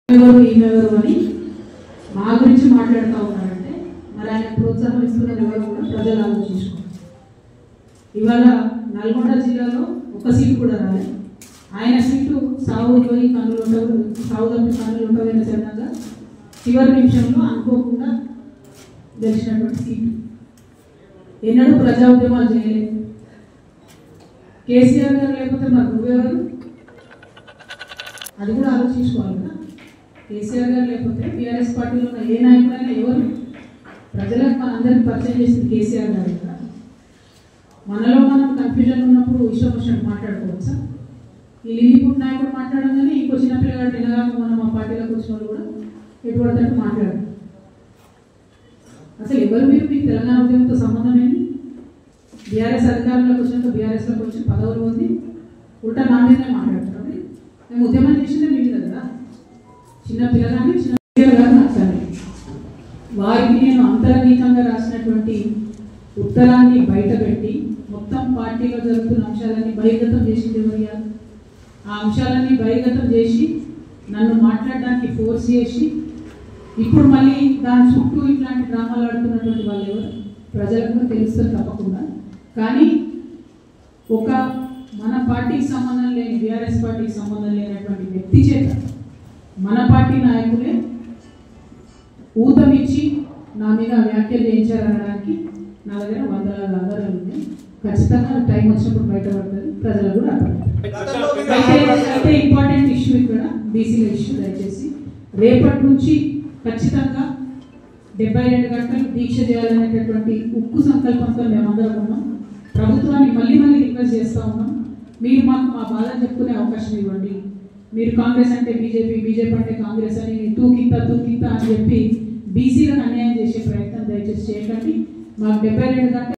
ఈమెవరు అని మా గురించి మాట్లాడుతూ ఉన్నారంటే మరి ఆయన ప్రోత్సాహం ఇస్తున్న ఎవరు కూడా ప్రజలు ఆలోచించుకోవాలి. ఇవాళ నల్గొండ జిల్లాలో ఒక సీటు కూడా రాలేదు. ఆయన సీటు సాగు పోయి కన్నులు ఉండవు, సాగు తప్పి కన్నులు ఉండవైన చరణంగా చివరి నిమిషంలో అనుకోకుండా గెలిచినటువంటి సీటు. ఎన్నడూ ప్రజా ఉద్యమాలు చేయలేదు. కేసీఆర్ గారు లేకపోతే మరి నువ్వెవరు అది కూడా ఆలోచించుకోవాలి కదా. కేసీఆర్ గారు లేకపోతే టీఆర్ఎస్ పార్టీలో ఉన్న ఏ నాయకుడైనా ఎవరు ప్రజలకు మనందరికీ పరిచయం చేసింది కేసీఆర్ గారు కదా. మనలో మనం కన్ఫ్యూజన్ ఉన్నప్పుడు ఇష్టం వచ్చినట్టు మాట్లాడుకోవచ్చా? ఈ లిల్లీపుట్ నాయకుడు మాట్లాడగానే ఇంకో చిన్న పిల్లగాడు తినగాక మనం మా పార్టీలోకి వచ్చిన వాళ్ళు కూడా ఎటువంటి మాట్లాడారు. అసలు ఎవరు మీరు? మీకు తెలంగాణ ఉద్యమంతో సంబంధం ఏంటి? బీఆర్ఎస్ అధికారంలోకి వచ్చినాక బీఆర్ఎస్లోకి వచ్చి పదవులు ఉంది ఉల్టా నా మీదనే మాట్లాడతారు. మేము ఉద్యమం చేసిందే మీకు కదా. చిన్న పిల్లగాని చిన్న పిల్లగా నచ్చాలి. వారికి నేను అంతరంగికంగా రాసినటువంటి ఉత్తరాన్ని బయటపెట్టి మొత్తం పార్టీలో జరుగుతున్న అంశాలన్నీ బహిర్గతం చేసింది ఎవరు? ఆ అంశాలన్నీ బహిర్గతం చేసి నన్ను మాట్లాడడానికి ఫోర్స్ చేసి ఇప్పుడు మళ్ళీ దాని చుట్టూ ఇట్లాంటి డ్రామాలు ఆడుతున్నటువంటి వాళ్ళు ఎవరు? ప్రజలకు కూడా తెలుస్తుంది తప్పకుండా. కానీ ఒక మన పార్టీకి సంబంధం లేని బీఆర్ఎస్ పార్టీకి సంబంధం లేనటువంటి వ్యక్తి చేత మన పార్టీ నాయకులే ఊతమిచ్చి నా మీద వ్యాఖ్యలు చేయించారనడానికి నా దగ్గర వందలాది ఆధారాలు ఉన్నాయి. ఖచ్చితంగా టైం వచ్చినప్పుడు బయటపడుతుంది, ప్రజలు కూడా అర్థమవుతుంది. అయితే ఇంపార్టెంట్ ఇష్యూ ఇక్కడ బీసీల ఇష్యూ. దయచేసి రేపటి నుంచి ఖచ్చితంగా 72 గంటలు దీక్ష చేయాలనేటటువంటి ఉక్కు సంకల్పంతో మేమందరం ఉన్నాం. ప్రభుత్వాన్ని మళ్ళీ రిక్వెస్ట్ చేస్తూ ఉన్నాం, మీరు మాకు మా బాధ చెప్పుకునే అవకాశం ఇవ్వండి. మీరు కాంగ్రెస్ అంటే బీజేపీ, బీజేపీ అంటే కాంగ్రెస్ అని తూకింత అని చెప్పి బీసీలను అన్యాయం చేసే ప్రయత్నం దయచేసి చేయకండి. మాకు 72 గంటలు